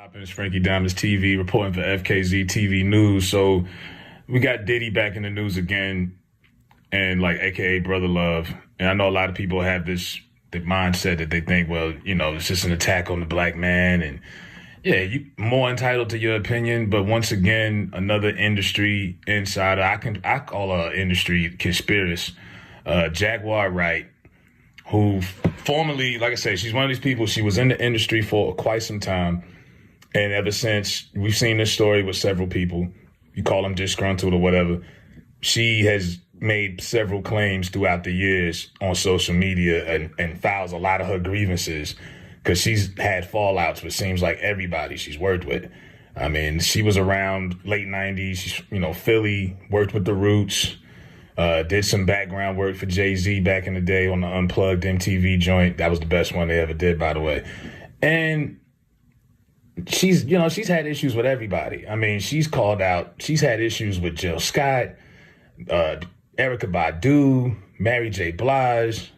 Poppin', it's Frankie Diamonds TV reporting for FKZ TV News. So we got Diddy back in the news again, and like AKA Brother Love. And I know a lot of people have the mindset that they think, well, you know, it's just an attack on the black man, and yeah, you more entitled to your opinion. But once again, another industry insider, I call her industry conspiracy, Jaguar Wright, who formerly, like I said, she's one of these people, she was in the industry for quite some time. And ever since, we've seen this story with several people, you call them disgruntled or whatever, she has made several claims throughout the years on social media and files a lot of her grievances because she's had fallouts with seems like everybody she's worked with. I mean, she was around late 90s, she's, you know, Philly, worked with the Roots, did some background work for Jay-Z back in the day on the Unplugged MTV joint. That was the best one they ever did, by the way. And she's had issues with everybody. I mean, she's had issues with Jill Scott, Erykah Badu, Mary J. Blige,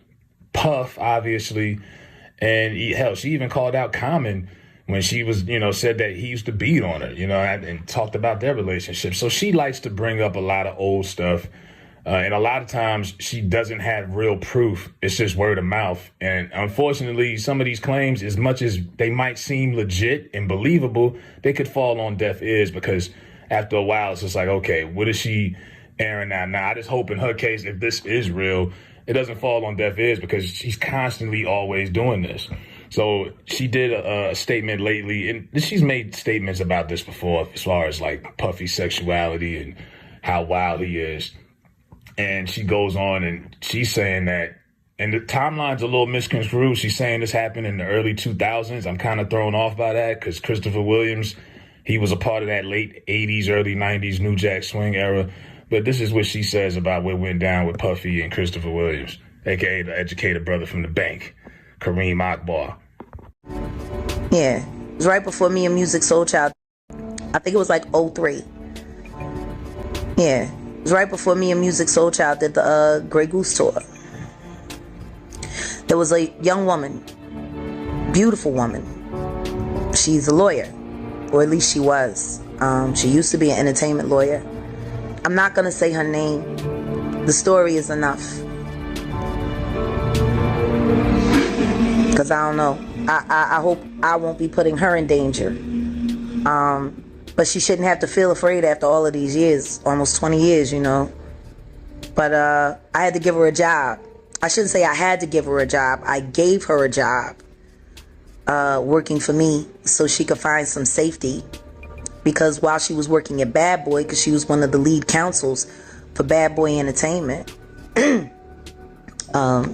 Puff, obviously. And hell, she even called out Common when she was, said that he used to beat on her, and talked about their relationship. So she likes to bring up a lot of old stuff. And a lot of times she doesn't have real proof. It's just word of mouth. And unfortunately, some of these claims, as much as they might seem legit and believable, they could fall on deaf ears because after a while, it's just like, okay, what is she airing out now? I just hope in her case, if this is real, it doesn't fall on deaf ears because she's constantly always doing this. So she did a statement lately, and she's made statements about this before as far as like Puffy's sexuality and how wild he is. And she goes on and she's saying that, and the timeline's a little misconstrued. She's saying this happened in the early 2000s. I'm kind of thrown off by that because Christopher Williams, he was a part of that late 80s, early 90s New Jack Swing era. But this is what she says about what went down with Puffy and Christopher Williams, a.k.a. the educated brother from the bank, Kareem Akbar. Yeah, it was right before me and Music Soul Child. I think it was like '03. Yeah. It was right before me and Music Soul Child did the Grey Goose tour. There was a young woman, beautiful woman. She's a lawyer, or at least she was. She used to be an entertainment lawyer. I'm not going to say her name. The story is enough. Because I don't know. I hope I won't be putting her in danger. But she shouldn't have to feel afraid after all of these years, almost 20 years, But I had to give her a job. I shouldn't say I had to give her a job. I gave her a job working for me so she could find some safety. Because while she was working at Bad Boy, because she was one of the lead counsels for Bad Boy Entertainment,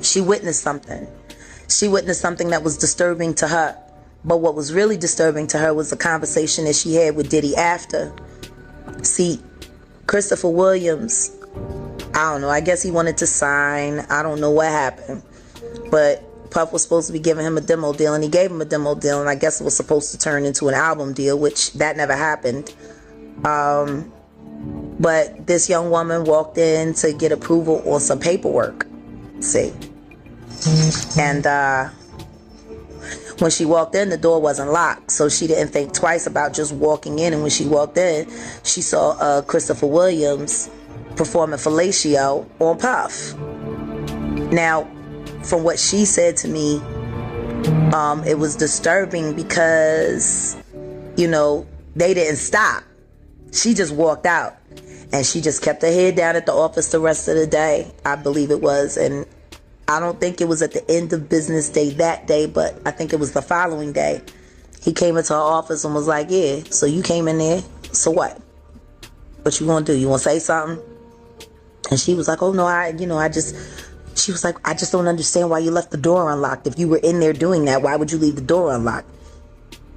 she witnessed something. She witnessed something that was disturbing to her. But what was really disturbing to her was the conversation that she had with Diddy after. See, Christopher Williams, I don't know, I guess he wanted to sign. I don't know what happened. But Puff was supposed to be giving him a demo deal, and he gave him a demo deal, and I guess it was supposed to turn into an album deal, which that never happened. But this young woman walked in to get approval on some paperwork. See. And when she walked in, the door wasn't locked, so she didn't think twice about just walking in. And when she walked in, she saw Christopher Williams performing fellatio on Puff. Now, from what she said to me, it was disturbing because, they didn't stop. She just walked out, and she just kept her head down at the office the rest of the day, I believe it was. And I don't think it was at the end of business day that day, but I think it was the following day. He came into her office and was like, yeah, so you came in there, so what? What you gonna do? You wanna say something? And she was like, oh no, she was like, I just don't understand why you left the door unlocked. If you were in there doing that, why would you leave the door unlocked?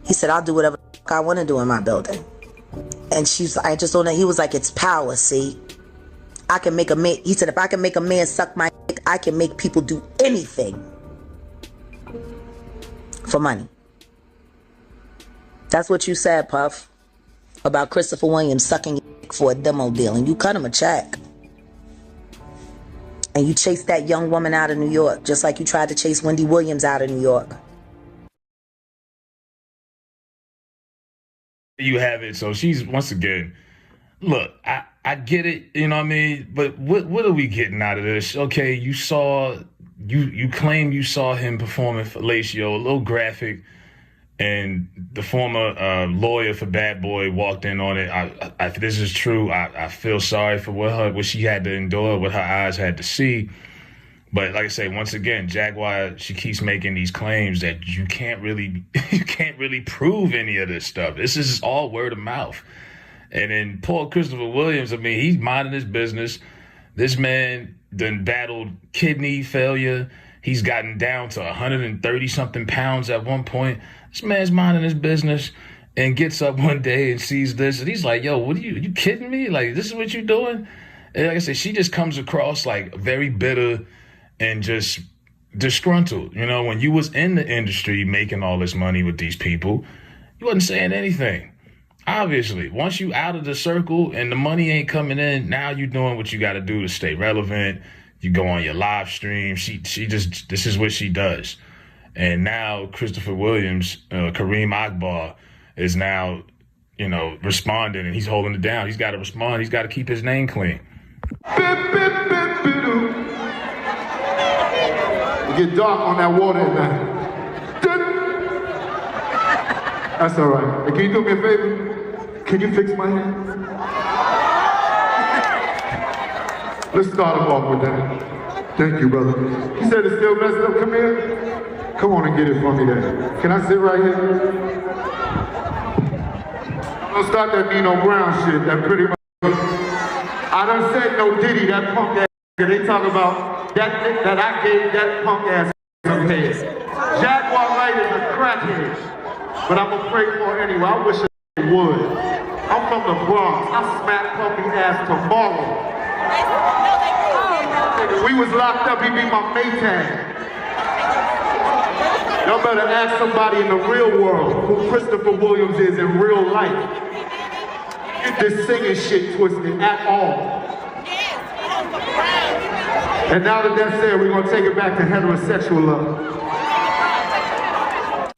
He said, I'll do whatever I want to do in my building. And she's like, I just don't know. He was like, it's power, see? I can make a man, he said, if I can make a man suck my dick, I can make people do anything for money. That's what you said, Puff, about Christopher Williams sucking your dick for a demo deal, and you cut him a check. And you chased that young woman out of New York, just like you tried to chase Wendy Williams out of New York. you have it. So she's, once again, look, I get it, you know what I mean? But what are we getting out of this? Okay, you claim you saw him performing fellatio, a little graphic, and the former lawyer for Bad Boy walked in on it. If this is true, I feel sorry for what she had to endure, what her eyes had to see. But like I say, once again, Jaguar, she keeps making these claims that you can't really prove any of this stuff. This is all word of mouth. And then poor Christopher Williams, I mean, he's minding his business. This man done battled kidney failure. He's gotten down to 130 something pounds at one point. This man's minding his business and gets up one day and sees this. And he's like, yo, what are you kidding me? Like, this is what you're doing? And like I said, she just comes across like very bitter and just disgruntled. You know, when you was in the industry making all this money with these people, you wasn't saying anything. Obviously, once you out of the circle and the money ain't coming in, now you're doing what you got to do to stay relevant. You go on your live stream. She just, this is what she does. And now Christopher Williams, Kareem Akbar is now, you know, responding, and he's holding it down. He's got to respond. He's got to keep his name clean. It get dark on that water at night. That's all right. Hey, can you do me a favor? Can you fix my hair? Let's start him off with that. Thank you, brother. He said it's still messed up. Come here. Come on and get it for me then. Can I sit right here? Don't start that Nino Brown shit. That pretty much. I done said no Diddy, that punk ass. They talk about that I gave that punk ass some head. Jaguar Wright is a crackhead, but I'm gonna pray for it anyway. I wish it would. I'm from the Bronx. I smack pumpy ass tomorrow. We was locked up. He be my Maytag. Y'all better ask somebody in the real world who Christopher Williams is in real life. Get this singing shit twisted at all. And now that that's said, we're gonna take it back to heterosexual love.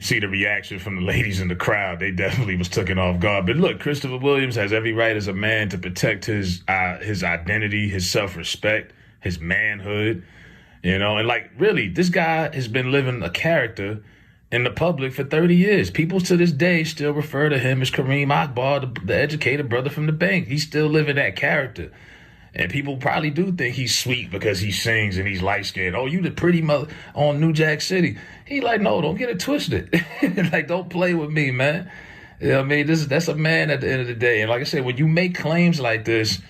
See the reaction from the ladies in the crowd. They definitely was taken off guard. But look, Christopher Williams has every right as a man to protect his identity, his self-respect, his manhood, you know. And like, really, this guy has been living a character in the public for 30 years. People to this day still refer to him as Kareem Akbar, the educated brother from the bank. He's still living that character. And people probably do think he's sweet because he sings and he's light-skinned. Oh, you the pretty mother on New Jack City. He like, no, don't get it twisted. Like, don't play with me, man. You know what I mean? That's a man at the end of the day. And like I said, when you make claims like this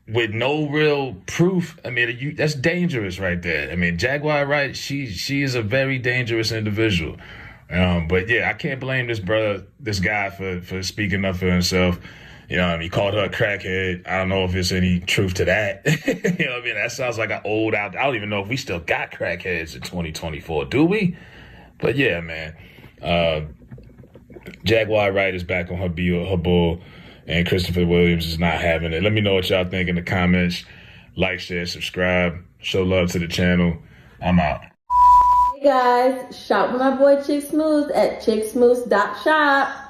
with no real proof, I mean, that's dangerous right there. I mean, Jaguar Wright, she is a very dangerous individual. But yeah, I can't blame this guy for speaking up for himself. You know, he called her a crackhead. I don't know if there's any truth to that. You know what I mean? That sounds like an old out. I don't even know if we still got crackheads in 2024. Do we? But yeah, man. Jaguar Wright is back on her bull, and Christopher Williams is not having it. Let me know what y'all think in the comments. Like, share, subscribe. Show love to the channel. I'm out. Hey guys, shop with my boy Chick Smooth at chicksmooth.shop.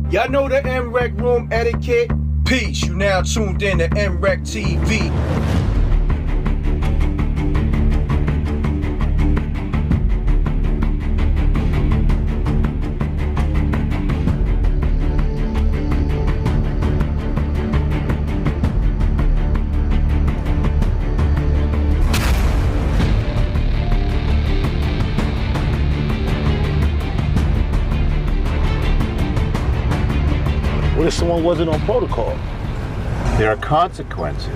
Y'all know the MREC room etiquette. Peace, you now tuned in to MREC TV. What if someone wasn't on protocol? There are consequences.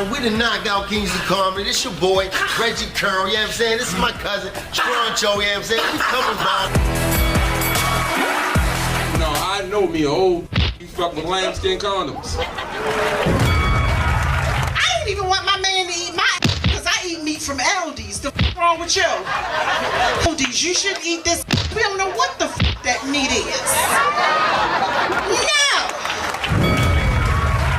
man. We the Knockout Kings of Comedy. This your boy, Reggie Curl, you know what I'm saying? This is my cousin, Stroncho, you know what I'm saying? We coming by. No, I know me, old you fuck with lambskin condoms. I didn't even want my man to eat my because I eat meat from Aldi's. The f wrong with you? Aldi's, you should eat this. We don't know what the f that meat is. No!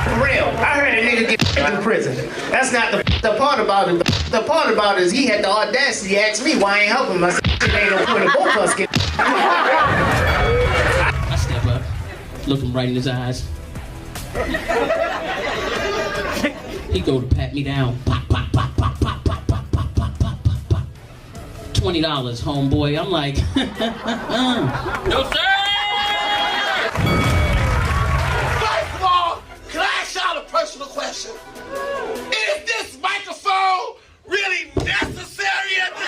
For real, I heard a nigga get in prison. That's not the part about it. The part about it is he had the audacity to ask me why I ain't helping him. I said, it ain't no point in both of us get. I step up, look him right in his eyes. He go to pat me down. Pop, pop, pop, pop, pop, pop, pop, pop, pop, pop, pop, pop. $20, homeboy. I'm like, no sir! First of all, can I ask y'all a personal question? Is this microphone really necessary at this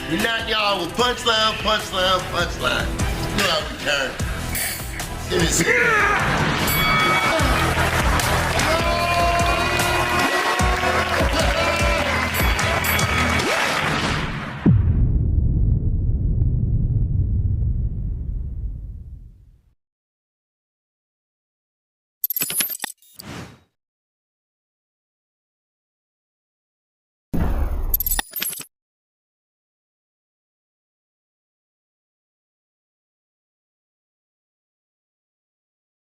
We knock y'all with punchline, punchline, punchline. You know how we turn. Give me a second.